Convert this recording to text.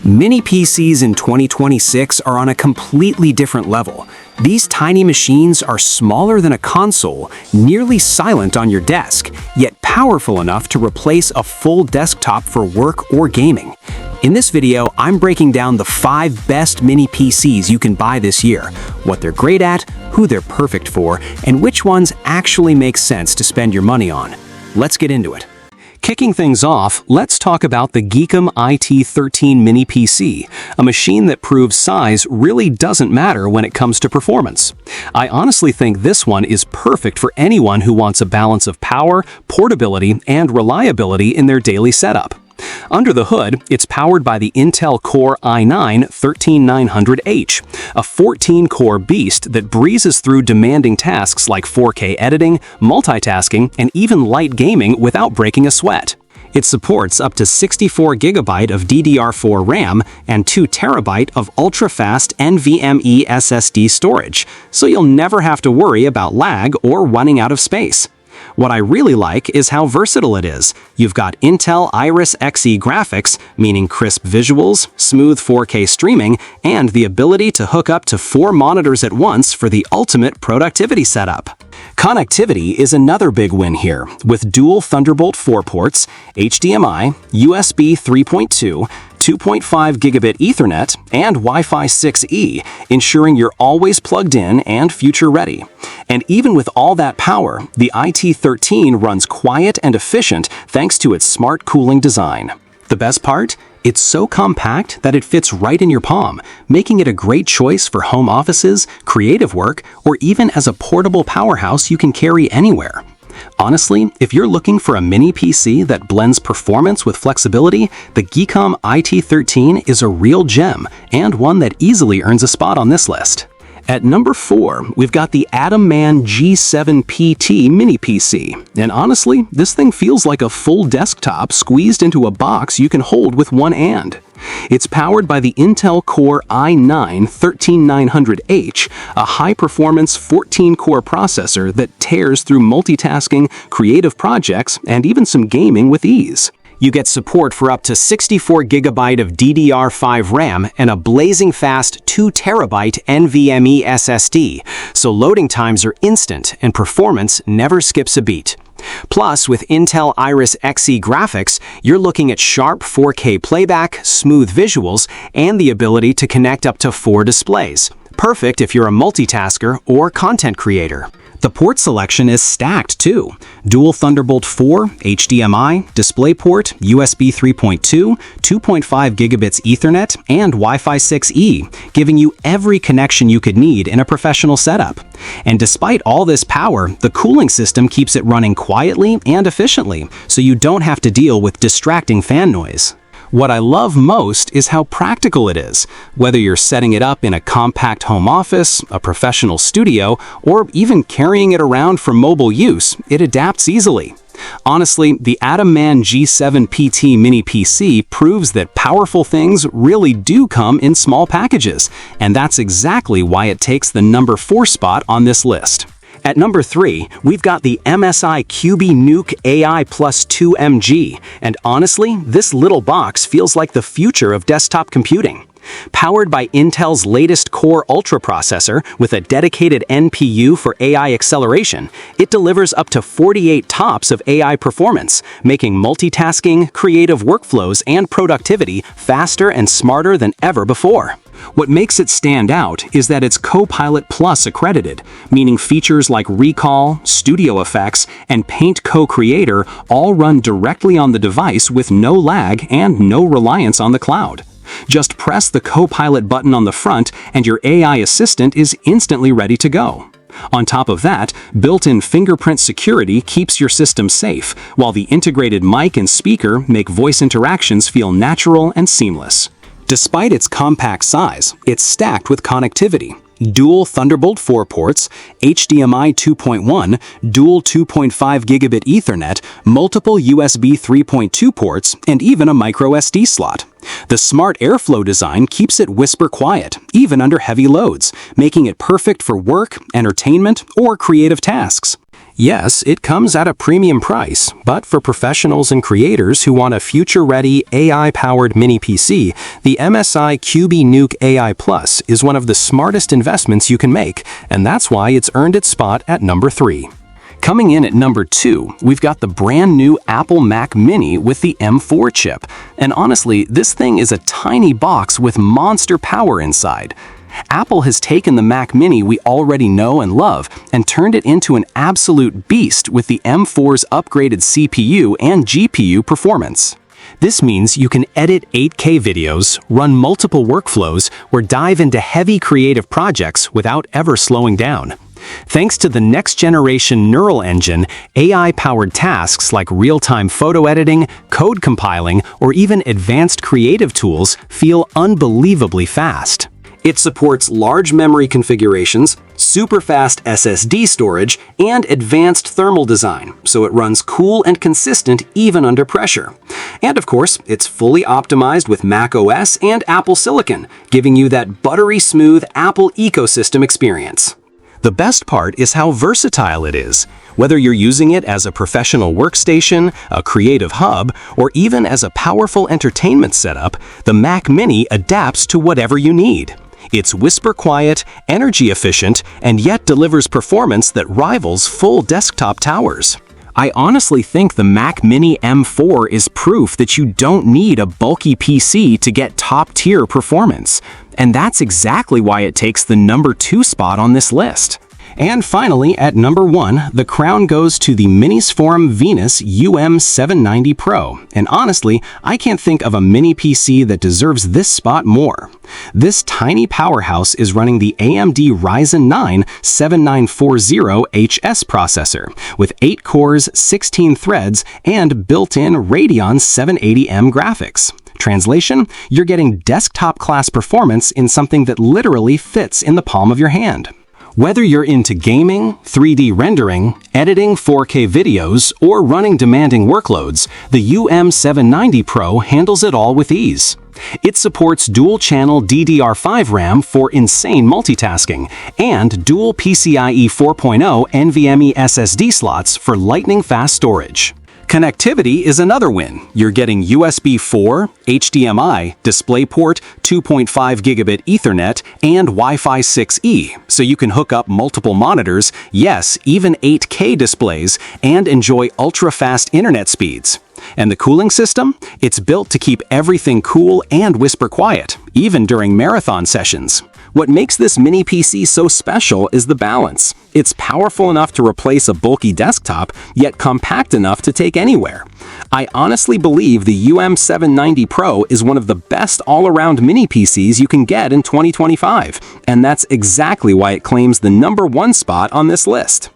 Mini PCs in 2026 are on a completely different level. These tiny machines are smaller than a console, nearly silent on your desk, yet powerful enough to replace a full desktop for work or gaming. In this video, I'm breaking down the 5 best mini PCs you can buy this year, what they're great at, who they're perfect for, and which ones actually make sense to spend your money on. Let's get into it. Kicking things off, let's talk about the Geekom IT13 Mini PC, a machine that proves size really doesn't matter when it comes to performance. I honestly think this one is perfect for anyone who wants a balance of power, portability, and reliability in their daily setup. Under the hood, it's powered by the Intel Core i9-13900H, a 14-core beast that breezes through demanding tasks like 4K editing, multitasking, and even light gaming without breaking a sweat. It supports up to 64GB of DDR4 RAM and 2TB of ultra-fast NVMe SSD storage, so you'll never have to worry about lag or running out of space. What I really like is how versatile it is. You've got Intel Iris Xe graphics, meaning crisp visuals, smooth 4K streaming, and the ability to hook up to 4 monitors at once for the ultimate productivity setup. Connectivity is another big win here, with dual Thunderbolt 4 ports, HDMI, USB 3.2, 2.5 gigabit Ethernet, and Wi-Fi 6E, ensuring you're always plugged in and future-ready. And even with all that power, the IT13 runs quiet and efficient thanks to its smart cooling design. The best part? It's so compact that it fits right in your palm, making it a great choice for home offices, creative work, or even as a portable powerhouse you can carry anywhere. Honestly, if you're looking for a mini PC that blends performance with flexibility, the Geekom IT13 is a real gem and one that easily earns a spot on this list. At number 4, we've got the AtomMan G7 PT Mini PC, and honestly, this thing feels like a full desktop squeezed into a box you can hold with one hand. It's powered by the Intel Core i9-13900H, a high-performance 14-core processor that tears through multitasking, creative projects, and even some gaming with ease. You get support for up to 64GB of DDR5 RAM and a blazing fast 2TB NVMe SSD, so loading times are instant and performance never skips a beat. Plus, with Intel Iris Xe graphics, you're looking at sharp 4K playback, smooth visuals, and the ability to connect up to 4 displays. Perfect if you're a multitasker or content creator. The port selection is stacked too. Dual Thunderbolt 4, HDMI, DisplayPort, USB 3.2, 2.5 gigabits Ethernet, and Wi-Fi 6E, giving you every connection you could need in a professional setup. And despite all this power, the cooling system keeps it running quietly and efficiently, so you don't have to deal with distracting fan noise. What I love most is how practical it is. Whether you're setting it up in a compact home office, a professional studio, or even carrying it around for mobile use, it adapts easily. Honestly, the AtomMan G7 PT Mini PC proves that powerful things really do come in small packages, and that's exactly why it takes the number 4 spot on this list. At number 3, we've got the MSI Cubi NUC AI Plus 2MG, and honestly, this little box feels like the future of desktop computing. Powered by Intel's latest Core Ultra processor with a dedicated NPU for AI acceleration, it delivers up to 48 TOPS of AI performance, making multitasking, creative workflows, and productivity faster and smarter than ever before. What makes it stand out is that it's Copilot Plus accredited, meaning features like Recall, Studio Effects, and Paint Co-Creator all run directly on the device with no lag and no reliance on the cloud. Just press the Copilot button on the front and your AI assistant is instantly ready to go. On top of that, built-in fingerprint security keeps your system safe, while the integrated mic and speaker make voice interactions feel natural and seamless. Despite its compact size, it's stacked with connectivity. Dual Thunderbolt 4 ports, HDMI 2.1, dual 2.5 gigabit Ethernet, multiple USB 3.2 ports, and even a micro SD slot. The smart airflow design keeps it whisper quiet, even under heavy loads, making it perfect for work, entertainment, or creative tasks. Yes, it comes at a premium price, but for professionals and creators who want a future-ready AI-powered mini PC, the MSI Cubi NUC AI Plus is one of the smartest investments you can make, and that's why it's earned its spot at number 3. Coming in at number 2, we've got the brand new Apple Mac Mini with the M4 chip. And honestly, this thing is a tiny box with monster power inside. Apple has taken the Mac Mini we already know and love and turned it into an absolute beast with the M4's upgraded CPU and GPU performance. This means you can edit 8K videos, run multiple workflows, or dive into heavy creative projects without ever slowing down. Thanks to the next-generation neural engine, AI-powered tasks like real-time photo editing, code compiling, or even advanced creative tools feel unbelievably fast. It supports large memory configurations, super-fast SSD storage, and advanced thermal design, so it runs cool and consistent even under pressure. And of course, it's fully optimized with macOS and Apple Silicon, giving you that buttery smooth Apple ecosystem experience. The best part is how versatile it is. Whether you're using it as a professional workstation, a creative hub, or even as a powerful entertainment setup, the Mac Mini adapts to whatever you need. It's whisper quiet, energy efficient, and yet delivers performance that rivals full desktop towers. I honestly think the Mac Mini M4 is proof that you don't need a bulky PC to get top-tier performance. And that's exactly why it takes the number 2 spot on this list. And finally, at number 1, the crown goes to the Minisforum UM790 Pro. And honestly, I can't think of a mini PC that deserves this spot more. This tiny powerhouse is running the AMD Ryzen 9 7940HS processor with 8 cores, 16 threads, and built-in Radeon 780M graphics. Translation, you're getting desktop-class performance in something that literally fits in the palm of your hand. Whether you're into gaming, 3D rendering, editing 4K videos, or running demanding workloads, the UM790 Pro handles it all with ease. It supports dual-channel DDR5 RAM for insane multitasking, and dual PCIe 4.0 NVMe SSD slots for lightning-fast storage. Connectivity is another win. You're getting USB 4, HDMI, DisplayPort, 2.5 gigabit Ethernet, and Wi-Fi 6E, so you can hook up multiple monitors, yes, even 8K displays, and enjoy ultra-fast internet speeds. And the cooling system? It's built to keep everything cool and whisper quiet, even during marathon sessions. What makes this mini PC so special is the balance. It's powerful enough to replace a bulky desktop, yet compact enough to take anywhere. I honestly believe the UM790 Pro is one of the best all-around mini PCs you can get in 2025, and that's exactly why it claims the number 1 spot on this list.